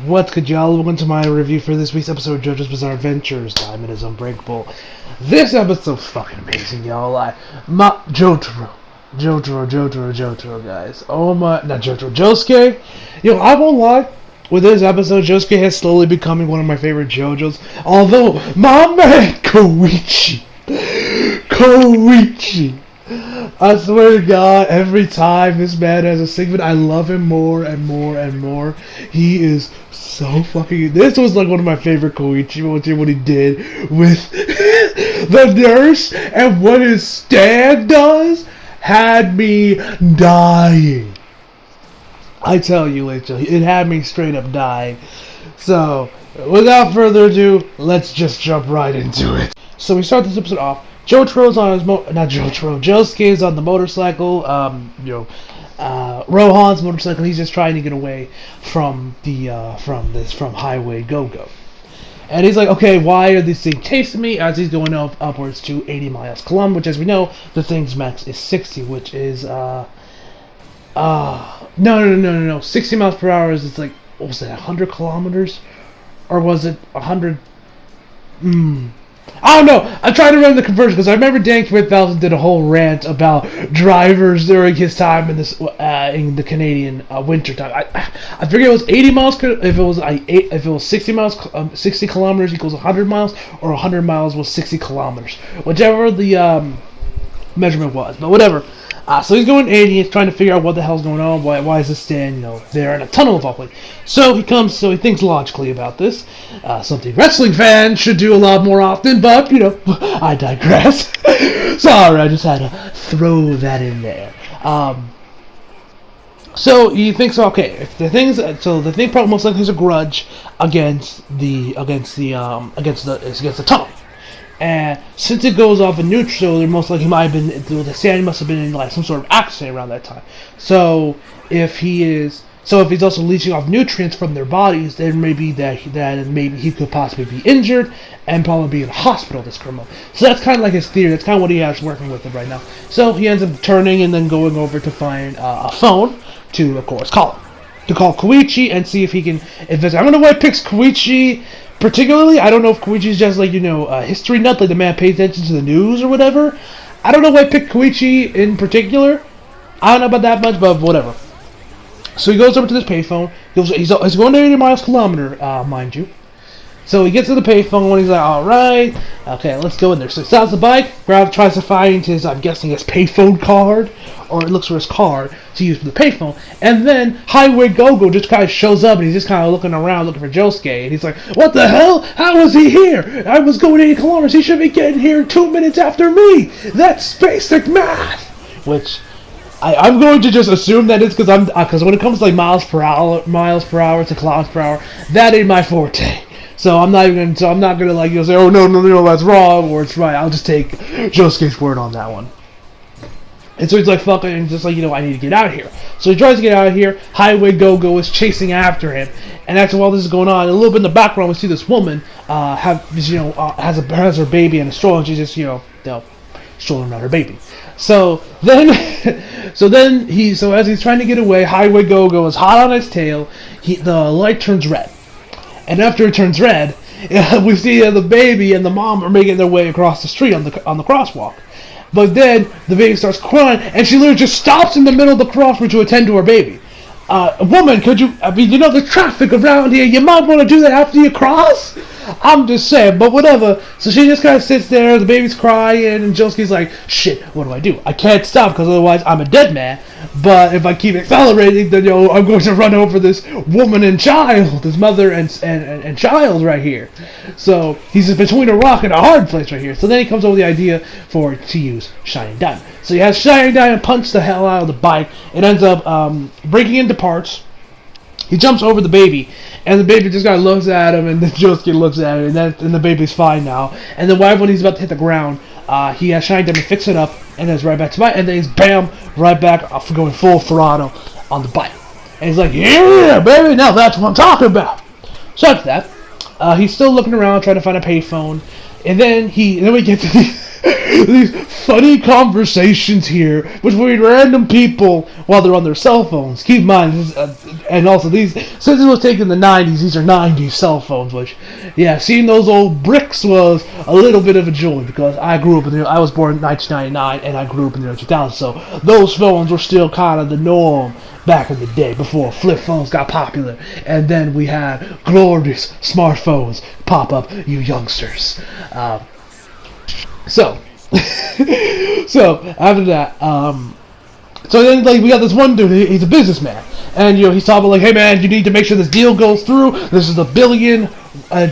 What's good, y'all? Welcome to my review for this week's episode of JoJo's Bizarre Adventures. Time it is Unbreakable. This episode's fucking amazing, y'all. JoJo, guys. Oh my, not JoJo, Josuke. Yo, I won't lie. With this episode, Josuke has slowly becoming one of my favorite JoJo's. Although, my man, Koichi. I swear to God, every time this man has a segment, I love him more and more and more. He is so fucking... This was like one of my favorite Koichi moments here, what he did with the nurse and what his stand does had me dying. I tell you, Rachel, it had me straight up dying. So, without further ado, let's just jump right into it. So we start this episode off. Josuke is on the motorcycle. Rohan's motorcycle. He's just trying to get away from Highway Go-Go. And he's like, okay, why are these things chasing me? As he's going upwards to 80 miles per hour, which, as we know, the thing's max is 60, which is no. 60 miles per hour is like, what was that? 100 kilometers, or was it 100? I don't know. I'm trying to run the conversion because I remember Dan K1000 did a whole rant about drivers during his time in this in the Canadian winter time. I forget it was 80 miles. If it was 60 miles, 60 kilometers equals 100 miles, or 100 miles was 60 kilometers, whichever the measurement was. But whatever. So he's going 80. He's trying to figure out what the hell's going on. Why is this stand, there in a tunnel of all places? So he thinks logically about this. Something wrestling fans should do a lot more often, but, I digress. Sorry, I just had to throw that in there. So he thinks, okay, if the thing probably most likely is a grudge against the tunnel. And since it goes off in neutral, there most likely might have been, the sand must have been in like some sort of accident around that time. So if he's also leaching off nutrients from their bodies, then maybe maybe he could possibly be injured and probably be in the hospital, this criminal. So that's kind of like his theory. That's kind of what he has working with him right now. So he ends up turning and then going over to find a phone to, of course, call Koichi and see if he can invest. I don't know why he picks Koichi. Particularly, I don't know if Koichi's just like, a history nut, like the man pays attention to the news or whatever. I don't know why I picked Koichi in particular. I don't know about that much, but whatever. So he goes over to this payphone. He's going to 80 miles per hour, mind you. So he gets to the payphone and he's like, alright, okay, let's go in there. So he stops the bike, tries to find his, I'm guessing, his payphone card, or it looks for his card to use for the payphone. And then Highway Go-Go just kind of shows up and he's just kind of looking around looking for Josuke. And he's like, what the hell? How is he here? I was going 80 kilometers. He should be getting here 2 minutes after me. That's basic math. Which... I'm going to just assume that it's because when it comes to like miles per hour to kilometers per hour, that ain't my forte. So I'm not gonna like say, oh no, that's wrong or it's right. I'll just take Josuke's word on that one. And so he's like, fuck it, and just like, I need to get out of here. So he tries to get out of here. Highway Go-Go is chasing after him, and after while this is going on, a little bit in the background, we see this woman has her baby in a stroller, and she's just strolling around her baby. So then as he's trying to get away, Highway Go-Go is hot on his tail. The light turns red, and after it turns red, we see the baby and the mom are making their way across the street on the crosswalk. But then the baby starts crying, and she literally just stops in the middle of the crosswalk to attend to her baby. Woman, could you? The traffic around here. You might want to do that after you cross. I'm just saying, but whatever. So she just kind of sits there, the baby's crying, and Josuke's like, shit, what do? I can't stop, because otherwise I'm a dead man. But if I keep accelerating, then, I'm going to run over this woman and child, this mother and child right here. So he's just between a rock and a hard place right here. So then he comes up with the idea to use Shining Diamond. So he has Shining Diamond punch the hell out of the bike. It ends up breaking into parts. He jumps over the baby, and the baby just kind of looks at him, and then Josuke looks at him, and the baby's fine now. And then right when he's about to hit the ground, he has Shining Diamond fix it up, and then it's right back to bike, and then he's bam, right back off going full throttle on the bike. And he's like, yeah, baby, now that's what I'm talking about. So after that, he's still looking around, trying to find a payphone, and then we get to these funny conversations here between random people while they're on their cell phones. Keep in mind, and also these, since it was taken in the 90s, these are 90s cell phones, which, yeah, seeing those old bricks was a little bit of a joy, because I was born in 1999, and I grew up in the early 2000s, so those phones were still kind of the norm back in the day, before flip phones got popular, and then we had glorious smartphones pop up, you youngsters. So after that, so then like we got this one dude. He's a businessman, and he's talking about like, hey man, you need to make sure this deal goes through. This is a $1 billion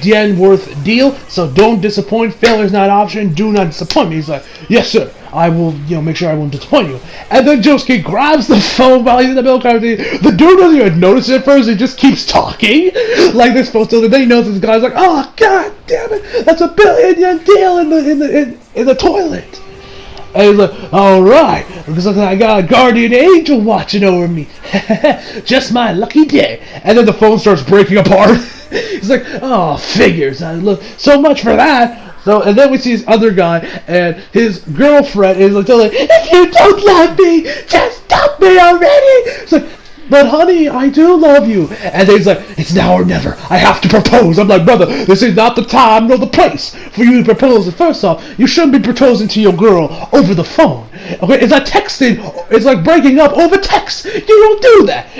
yen worth deal, so don't disappoint. Failure's not an option. Do not disappoint me. He's like, yes sir, I will, make sure I won't disappoint you. And then Josuke grabs the phone while he's in the middle of the conversation. The dude doesn't even notice it at first. He just keeps talking like they're supposed to. And then he knows this guy's like, oh god damn it, that's a $1 billion yen deal in the toilet. And he's like, alright, looks like I got a guardian angel watching over me. Just my lucky day. And then the phone starts breaking apart. He's like, oh, figures. Look, so much for that. So, and then we see this other guy, and his girlfriend is like, if you don't love me, just stop me already. It's like, but honey, I do love you. And then he's like, it's now or never. I have to propose. I'm like, brother, this is not the time nor the place for you to propose. And first off, you shouldn't be proposing to your girl over the phone. Okay, it's like texting. It's like breaking up over text. You don't do that.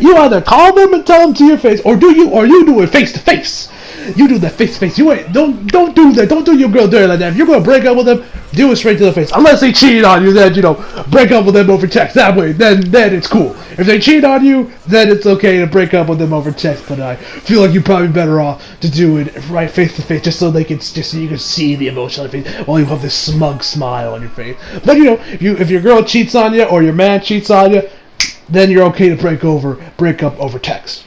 You either call them and tell them to your face, or you do it face to face. You do that face to face. Don't do that. Don't do your girl dirty like that. If you're gonna break up with them, do it straight to the face. Unless they cheat on you, then break up with them over text. That way, then it's cool. If they cheat on you, then it's okay to break up with them over text. But I feel like you're probably better off to do it right face to face, just so you can see the emotion on your face while you have this smug smile on your face. But if your girl cheats on you or your man cheats on you, then you're okay to break up over text.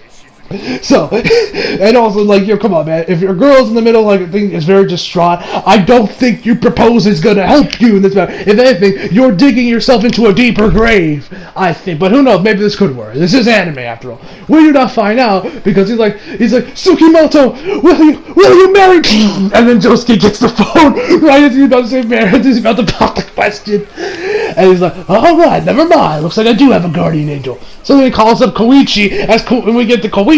So, and also, like, come on, man. If your girl's in the middle, like, thing is very distraught, I don't think you propose is gonna help you in this matter. If anything, you're digging yourself into a deeper grave, I think. But who knows? Maybe this could work. This is anime, after all. We do not find out, because he's like, Tsukimoto, will you marry me? And then Josuke gets the phone right as he's about to say marriage. He's about to pop the question. And he's like, alright, never mind. Looks like I do have a guardian angel. So then he calls up Koichi. When we get to Koichi,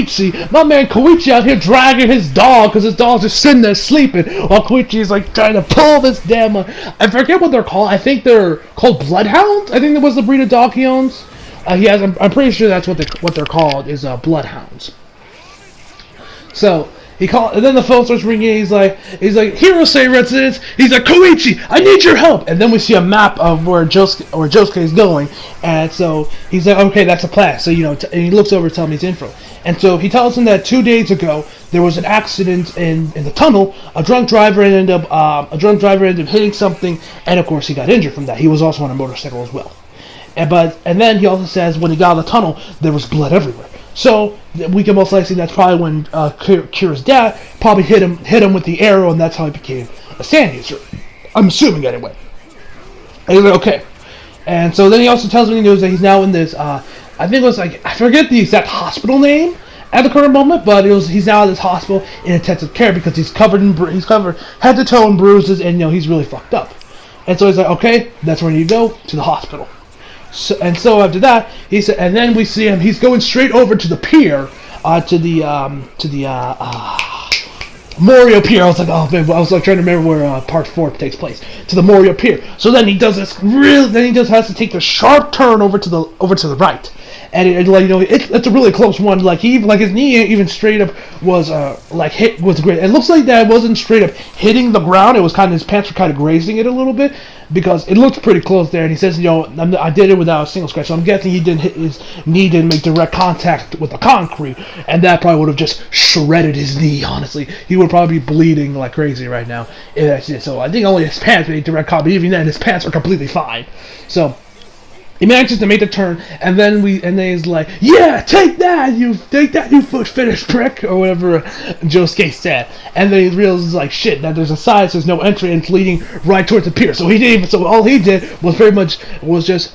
my man Koichi out here dragging his dog, because his dog's just sitting there sleeping, while Koichi is like trying to pull this damn. I forget what they're called. I think they're called bloodhounds. I think that was the breed of dog he owns. I'm pretty sure that's what they're called, is bloodhounds. So he called, and then the phone starts ringing. He's like, Hirose residence. He's like, Koichi, I need your help. And then we see a map of where Josuke is going, and so he's like, okay, that's a plan. So and he looks over to tell me his info, and so he tells him that 2 days ago there was an accident in the tunnel. A drunk driver ended up hitting something, and of course he got injured from that. He was also on a motorcycle as well. And then he also says when he got out of the tunnel there was blood everywhere. So we can most likely that's probably when Kira's dad probably hit him with the arrow, and that's how he became a sand user. I'm assuming anyway. And he's like, okay. And so then he also tells me that he's now in this. I think it was like, I forget the exact hospital name at the current moment, but he's now in this hospital in intensive care because he's covered head to toe in bruises, and he's really fucked up. And so he's like, okay, that's where you go, to the hospital. So after that, he said, and then we see him. He's going straight over to the pier, to the Morio Pier. I was like, oh man, I was like trying to remember where Part 4 takes place. To the Morio Pier. So then he does this then he just has to take the sharp turn over to the right. And it's a really close one. Like his knee even straight up was was great. It looks like that wasn't straight up hitting the ground. It was his pants were kind of grazing it a little bit, because it looked pretty close there. And he says, I did it without a single scratch. So I'm guessing his knee didn't make direct contact with the concrete, and that probably would have just shredded his knee. Honestly, he would probably be bleeding like crazy right now. So I think only his pants made direct contact. Even then, his pants are completely fine. So he manages to make the turn, and then he's like, yeah, take that! that, you finished prick," or whatever Josuke said. And then he realizes, like, shit, that there's a sign, so there's no entry, and it's leading right towards the pier. So all he did was pretty much was just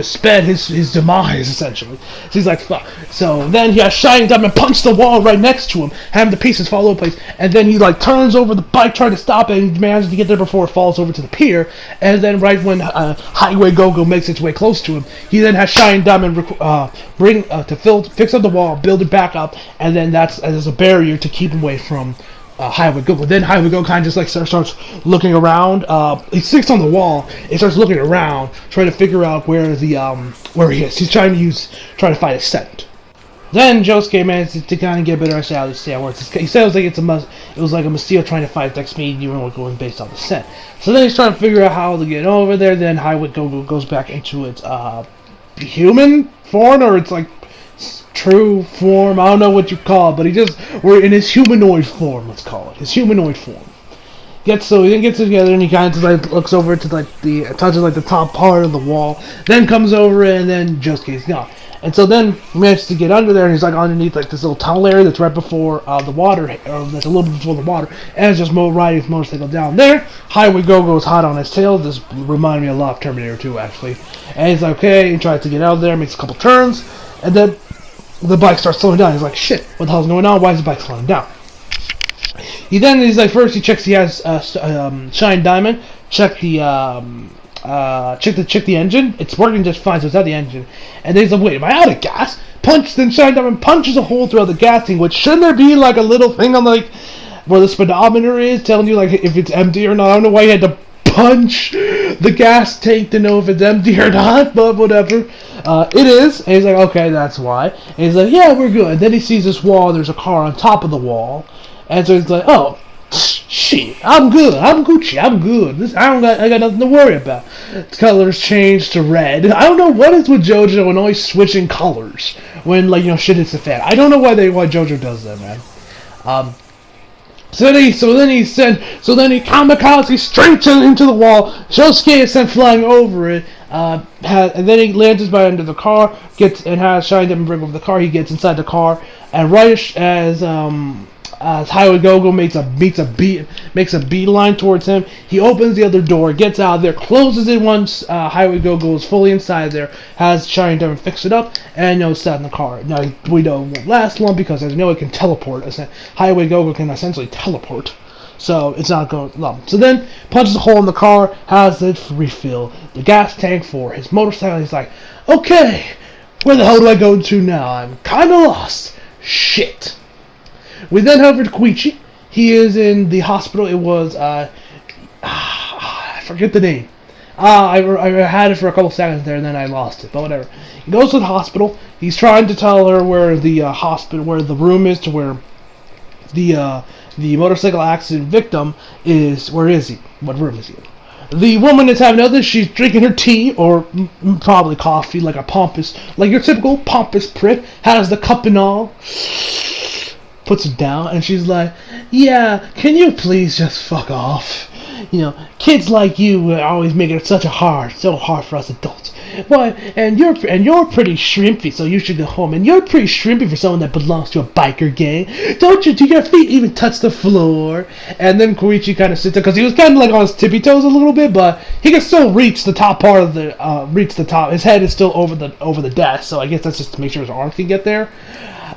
sped his demise, essentially. So he's like, fuck. So then he has Shining Diamond punch the wall right next to him, having the pieces fall over the place, and then he like turns over the bike trying to stop it, and manages to get there before it falls over to the pier. And then right when Highway Go-Go makes its way close to him, he then has Shining Diamond fix up the wall, build it back up, and then that's as a barrier to keep him away from Highway Go-Go. Then Highway Go kind of just like starts looking around. He sticks on the wall. He starts looking around, trying to figure out where he is. He's trying to find a scent. Then Josuke manages to kind of get a better understanding where it's. He says like it was like a Mistio trying to find Dex Speed, even when going based on the scent. So then he's trying to figure out how to get over there. Then Highway Go-Go goes back into its human form, or it's like true form. I don't know what you call it, but we're in his humanoid form. Let's call it his humanoid form. He then gets together and he kind of just like looks over to like touches like the top part of the wall. Then comes over and then Josuke's gone. And so then he manages to get under there, and he's like underneath like this little tunnel area that's right before the water, or that's a little bit before the water, and it's just riding his motorcycle down there. Highway Go-Go is hot on his tail. This reminded me a lot of Terminator 2, actually. And he's like, okay, he tries to get out of there, makes a couple turns, and then the bike starts slowing down. He's like, shit, what the hell's going on? Why is the bike slowing down? He's like, first he checks he has Shine Diamond, check the engine. It's working just fine, so it's out the engine. And then he's like, wait, am I out of gas? Then Shine Diamond punches a hole throughout the gas tank, which shouldn't there be like a little thing on like where the speedometer is telling you like if it's empty or not? I don't know why he had to punch the gas tank to know if it's empty or not, but whatever. It is. And he's like, okay, that's why. And he's like, yeah, we're good. And then he sees this wall, and there's a car on top of the wall. And so he's like, oh, shit, I'm good. I'm Gucci. I'm good. I got nothing to worry about. The colors changed to red. I don't know what is with JoJo and always switching colors when shit hits the fan. I don't know why JoJo does that, man. So then he kamikaze straight into the wall. Josuke is sent flying over it. And then he lands by under the car, has Shine Diamond bring over the car. He gets inside the car, and right as Highway Go-Go makes a beeline towards him, he opens the other door, gets out of there, closes it once Highway Go-Go is fully inside there, has Shining Diamond fix it up, and it's sat in the car. Now, we know it won't last long because as you know, it can teleport. Highway Go-Go can essentially teleport, so it's not going long. So then, punches a hole in the car, has it refill the gas tank for his motorcycle. He's like, okay, where the hell do I go to now? I'm kind of lost. Shit. We then head over to Koichi. He is in the hospital. It was, I forget the name. I had it for a couple seconds there, and then I lost it, but whatever. He goes to the hospital. He's trying to tell her where the room is to where the motorcycle accident victim is. Where is he? What room is he in? The woman is having others. She's drinking her tea, or probably coffee, like your typical pompous prick. Has the cup and all. Puts it down, and she's like, yeah, can you please just fuck off? Kids like you are always making it so hard for us adults. Why? And you're pretty shrimpy, so you should go home. And you're pretty shrimpy for someone that belongs to a biker gang. Do your feet even touch the floor? And then Koichi kind of sits there, because he was kind of like on his tippy toes a little bit, but he can still reach the top part of reach the top. His head is still over the desk, so I guess that's just to make sure his arms can get there.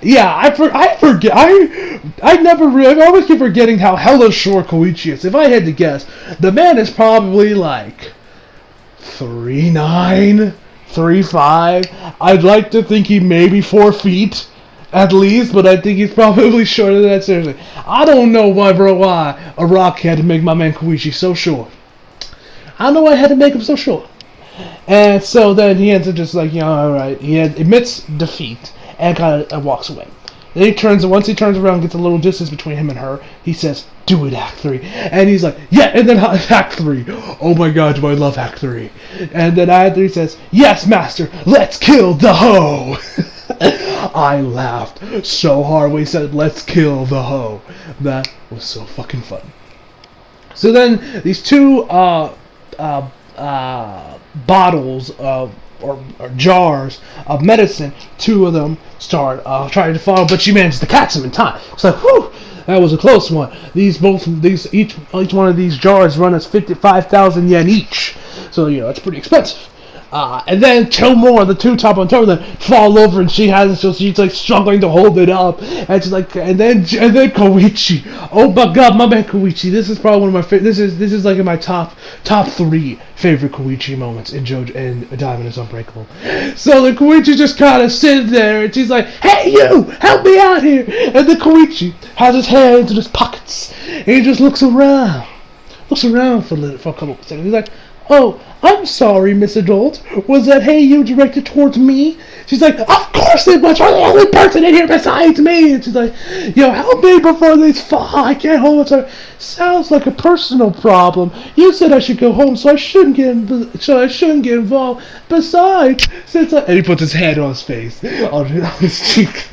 Yeah, I forget. I always keep forgetting how hella short Koichi is. If I had to guess, the man is probably like 3'9", 3'5". I'd like to think he may be 4 feet at least, but I think he's probably shorter than that. Seriously, I don't know why a rock had to make my man Koichi so short. I don't know why I had to make him so short. And so then he ends up just like, alright. He admits defeat and kind of walks away. Then once he turns around, gets a little distance between him and her, he says, do it, Act 3. And he's like, yeah, and then Act 3. Oh my god, do I love Act 3. And then Act 3 says, yes, master, let's kill the hoe. I laughed so hard when he said, let's kill the hoe. That was so fucking fun. So then, these two bottles of or jars of medicine. Two of them start trying to follow, but she manages to catch them in time. It's like, whew, that was a close one. Each one of these jars run us 55,000 yen each, so that's pretty expensive. And then two more, the two top on top of them, fall over, and she's like struggling to hold it up, and she's like, and then Koichi, oh my god, my man Koichi, this is probably one of my favorite. This is like in my top 3 favorite Koichi moments in JoJo and Diamond is Unbreakable. So the Koichi just kind of sits there, and she's like, hey you, help me out here, and the Koichi has his hands in his pockets, and he just looks around for a couple of seconds. He's like, oh, I'm sorry, Miss Adult. Was that hey you directed towards me? She's like, of course it was. You're the only person in here besides me. And she's like, help me before these fall. I can't hold it. Sounds like a personal problem. You said I should go home, so I shouldn't get involved. Besides, and he puts his hand on his face, on his cheek.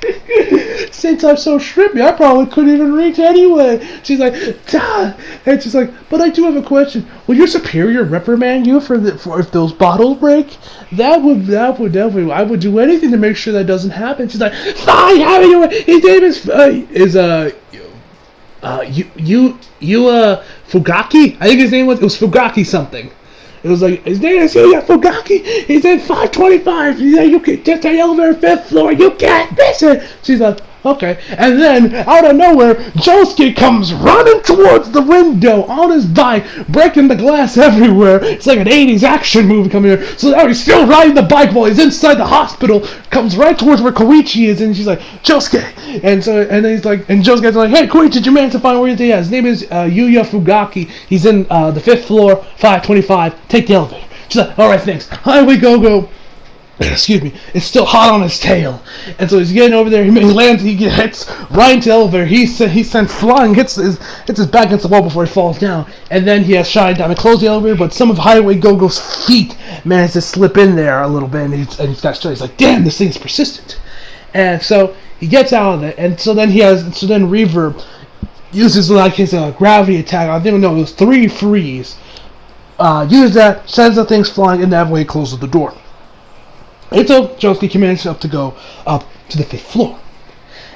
Since I'm so shrimpy, I probably couldn't even reach anyway. She's like, Duh. And she's like, but I do have a question. Will your superior reprimand you for if those bottles break? That would definitely. I would do anything to make sure that doesn't happen. She's like, fine, his name is Fugaki. I think his name was Fugaki something. It was like, his name is Fugaki. He's in 525. He's like, you can just the elevator 5th floor. You can't miss it. She's like, okay. And then, out of nowhere, Josuke comes running towards the window on his bike, breaking the glass everywhere. It's like an 80s action movie coming here. So now he's still riding the bike while he's inside the hospital, comes right towards where Koichi is, and she's like, Josuke. And then he's like, and Josuke's like, hey, Koichi, did you manage to find where he's at? His name is Yuya Fugaki. He's in the 5th floor, 525. Take the elevator. She's like, alright, thanks. Highway go. Excuse me, it's still hot on his tail. And so he's getting over there, he lands, he hits right into the elevator, he sends flying, hits his back against the wall before he falls down. And then he has Shine down to close the elevator, but some of Highway Go-Go's feet managed to slip in there a little bit, and he's like, damn, this thing's persistent. And so he gets out of it, and so then Reverb uses like his gravity attack. I didn't know, it was 3 freeze. Uses that, sends the things flying, and that way he closes the door. And so Josuke commands up to go up to the 5th floor.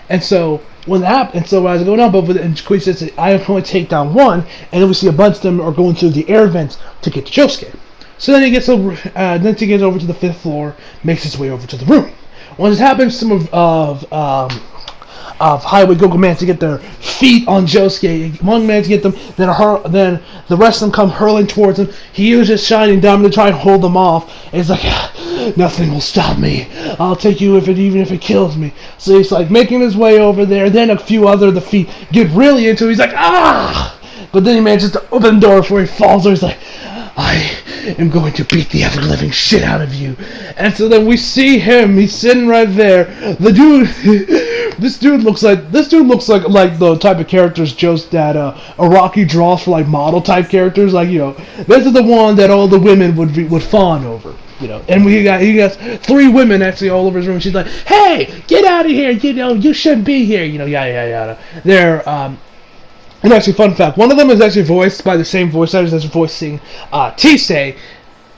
And so when that happened, as I go down, and Koichi says, I can only take down 1, and then we see a bunch of them are going through the air vents to get to Josuke. So then he gets over, to get over to the 5th floor, makes his way over to the room. When this happens, some of Highway Go-Go man to get their feet on Josuke. One man to get them, then the rest of them come hurling towards him. He uses Shining Diamond to try and hold them off. And he's like, nothing will stop me. I'll take you even if it kills me. So he's like making his way over there. Then a few the feet get really into him. He's like, ah! But then he manages to open the door before he falls. So he's like, I am going to beat the ever-living shit out of you. And so then we see him. He's sitting right there. The dude... This dude looks like the type of characters that Araki draws for like model type characters. Like, this is the one that all the women would fawn over. And he got 3 women actually all over his room. She's like, hey, get out of here. You shouldn't be here. Yada yada. They're and actually, fun fact, one of them is actually voiced by the same voice actors that's voicing Tisei.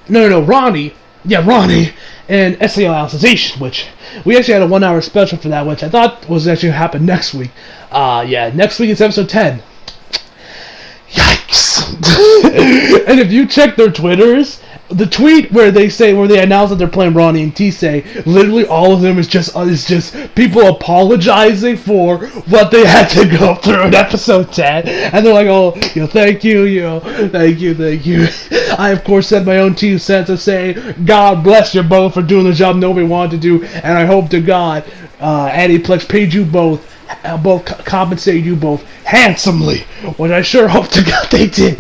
No, Ronnie. Yeah, Ronnie. And SAO Alicization, which we actually had a 1-hour special for that, which I thought was actually going to happen next week. Next week it's episode 10. Yikes! And if you check their Twitters, the tweet where they announce that they're playing Ronnie and Tisei, literally all of them is just people apologizing for what they had to go through in episode 10, and they're like, oh, thank you, thank you. I of course said my own 2 cents of saying, God bless you both for doing the job nobody wanted to do, and I hope to God, Aniplex paid you both compensated you both handsomely, which I sure hope to God they did.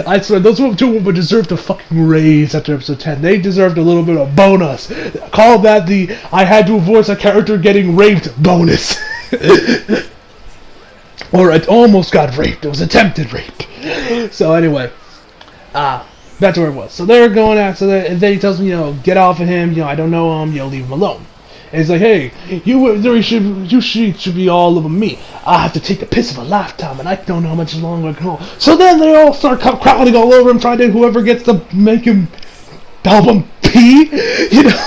I swear, those 2 women deserved a fucking raise after episode 10. They deserved a little bit of bonus. Call that the I had to voice a character getting raped bonus. Or it almost got raped. It was attempted rape. So anyway, that's where it was. So they're going after that, and then he tells me, get off of him, I don't know him, leave him alone. And he's like, hey, you should be all over me. I have to take the piss of a lifetime, and I don't know how much longer I can hold. So then they all start crowding all over him, trying to whoever gets to make him help him me, you know.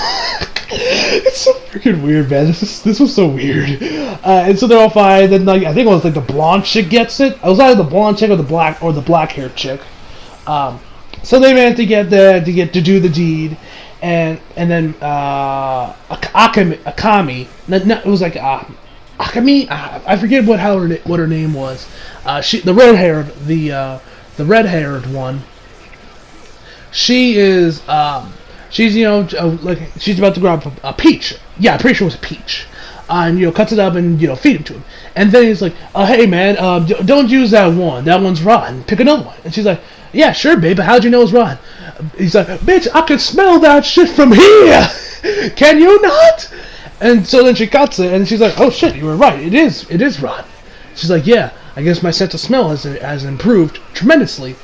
It's so freaking weird, man. This was so weird. And so they're all fine. Then like I think it was like the blonde chick gets it. I was either the blonde chick or the black haired chick. So they managed to get there to do the deed, and then Akami. It was like Akami. I forget what her name was. The red haired one. She is she's like she's about to grab a peach. Yeah, I'm pretty sure it was a peach. And cuts it up and feed it to him. And then he's like, hey man, don't use that one. That one's rotten. Pick another one. And she's like, yeah, sure, babe, but how'd you know it's rotten? He's like, bitch, I can smell that shit from here. Can you not? And so then she cuts it, and she's like, oh shit, you were right. It is rotten. She's like, yeah, I guess my sense of smell has improved tremendously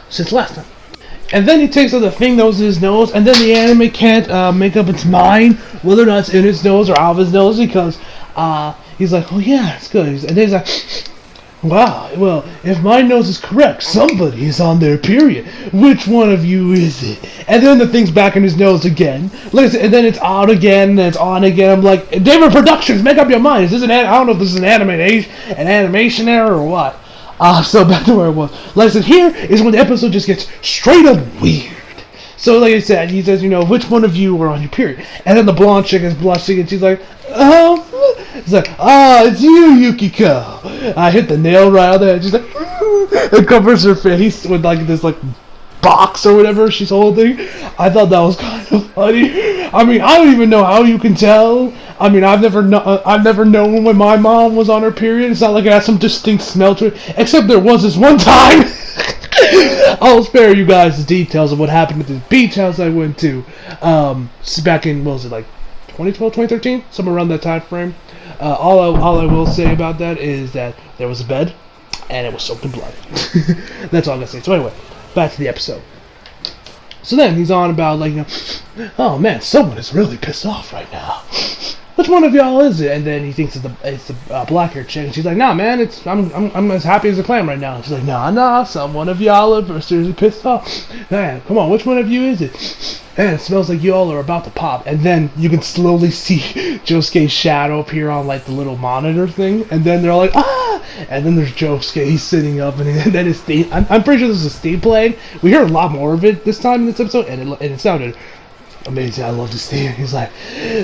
since last time. And then he takes out the thing that was in his nose, and then the anime can't make up its mind whether or not it's in his nose or out of his nose because he's like, oh yeah, it's good. And then he's like, wow, well, if my nose is correct, somebody is on their period. Which one of you is it? And then the thing's back in his nose again. And then it's out again, and it's on again. I'm like, David Productions, make up your mind. Is this I don't know if this is an animation error or what. So back to where it was. Like I said, here is when the episode just gets straight up weird. So like I said, he says, which one of you were on your period? And then the blonde chick is blushing, and she's like, it's like, it's you, Yukiko. I hit the nail right out there. And she's like, it covers her face with like this like box or whatever she's holding. I thought that was kind of funny. I mean, I don't even know how you can tell. I mean, I've never known when my mom was on her period. It's not like it has some distinct smell to it. Except there was this one time. I'll spare you guys the details of what happened at this beach house I went to. Back in, what was it, like 2012, 2013? Somewhere around that time frame. All I will say about that is that there was a bed, and it was soaked in blood. That's all I'm going to say. So anyway, back to the episode. So then he's on about, like, oh man, someone is really pissed off right now. Which one of y'all is it? And then he thinks it's the black-haired chick, and she's like, nah, man, I'm as happy as a clam right now. And she's like, nah, some one of y'all are seriously pissed off. Man, come on, which one of you is it? Man, it smells like y'all are about to pop. And then you can slowly see Josuke's shadow appear on like the little monitor thing, and then they're all like, ah! And then there's Josuke, he's sitting up, and then his theme. I'm pretty sure this is a theme playing. We hear a lot more of it this time in this episode, and it sounded amazing. I love this theme. He's like,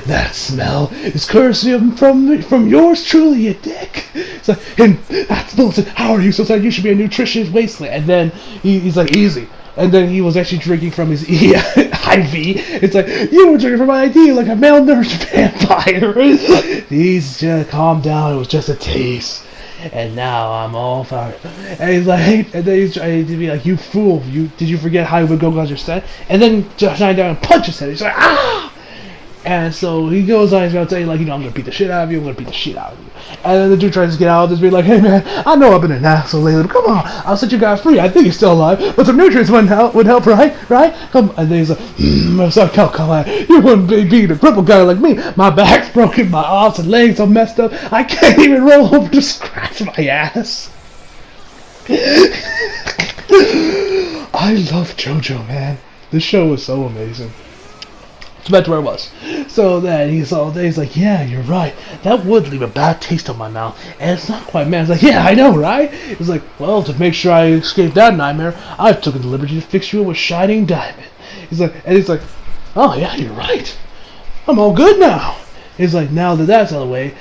that smell is courtesy from yours truly, you dick. It's like, and that's bullshit. How are you so sad? You should be a nutritious wasteland. And then he's like, easy. And then he was actually drinking from his IV. It's like, you were drinking from my IV like a malnourished vampire. He's just calm down. It was just a taste. And now I'm all fired. And he's like, and then he's trying to be like, you fool, did you forget how he would go on your set? And then just shine down and punch his head. He's like, ah! And so he goes on, he's going to say, like, I'm going to beat the shit out of you, I'm going to beat the shit out of you. And then the dude tries to get out of this, be like, hey man, I know I've been an asshole lately, but come on, I'll set you guys free. I think you're still alive, but some nutrients would help, right? Come. And then he's like, come on, you wouldn't be beating a crippled guy like me. My back's broken, my arms and legs are messed up. I can't even roll over to scratch my ass. I love JoJo, man. This show is so amazing. So back to where I was. So then he's like, yeah, you're right. That would leave a bad taste on my mouth. And it's not quite mad. He's like, yeah, I know, right? He's like, well, to make sure I escape that nightmare, I've taken the liberty to fix you with shining diamond. He's like, oh yeah, you're right. I'm all good now. He's like, now that that's out of the way,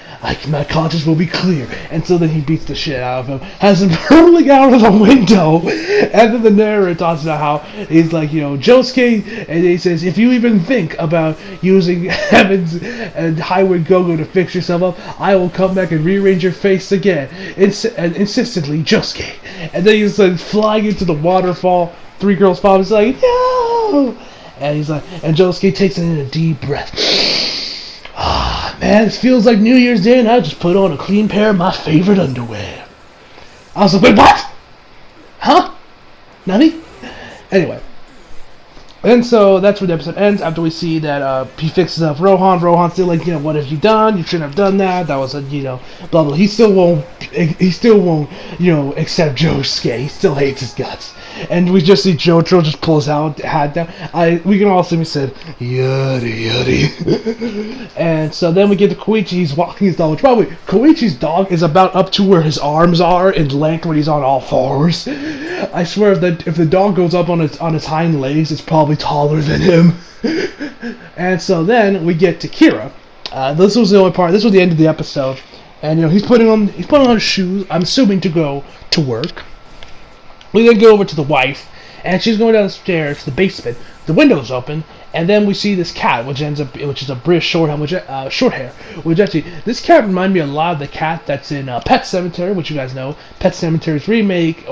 my conscience will be clear. And so then he beats the shit out of him, has him hurling out of the window. And then the narrator talks about how he's like, Josuke, and he says, if you even think about using Heaven's and Highway Go-Go to fix yourself up, I will come back and rearrange your face again. And insistently, Josuke. And then he's like flying into the waterfall. Three girls fall. He's like, no! And he's like, and Josuke takes in a deep breath. Ah, man, it feels like New Year's Day and I just put on a clean pair of my favorite underwear. I was like, wait, what? Huh? Nani? Anyway. And so that's where the episode ends. After we see that he fixes up Rohan. Rohan's still like, what have you done? You shouldn't have done that. That was a, blah blah. He still won't, accept Josuke. He still hates his guts. And we just see JoJo just pull his hat down. We can all see me said, yuddy yuddy. And so then we get to Koichi. He's walking his dog. Which, by the way, Koichi's dog is about up to where his arms are in length when he's on all fours. I swear that if the dog goes up on its hind legs, it's probably taller than him. And so then we get to Kira. This was the only part. This was the end of the episode. And he's putting on his shoes. I'm assuming to go to work. We then go over to the wife, and she's going downstairs to the basement. The window's open, and then we see this cat, which is a British short hair. Which actually, this cat reminded me a lot of the cat that's in Pet Sematary, which you guys know. Pet Sematary's remake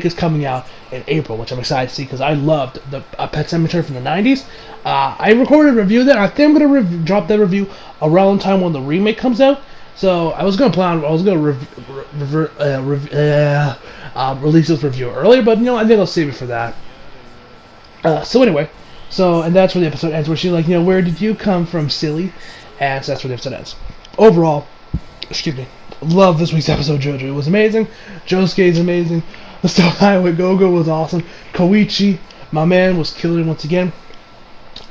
is coming out in April, which I'm excited to see because I loved the Pet Sematary from the 90s. I recorded a review of that. I think I'm gonna drop that review around the time when the remake comes out. So I was gonna release this review earlier, but I think I'll save it for that. So anyway, and that's where the episode ends, where she's like, where did you come from, silly? And so that's where the episode ends. Overall, love this week's episode of JoJo. It was amazing. Josuke is amazing. The storyline with Gogo was awesome. Koichi, my man, was killing it once again.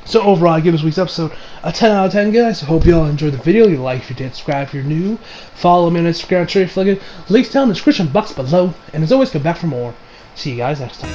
So overall, I give this week's episode a 10 out of 10, guys. I hope you all enjoyed the video. You like if you did, subscribe if you're new. Follow me on Instagram, Twitter, if you like it. Links down in the description box below. And as always, come back for more. See you guys next time.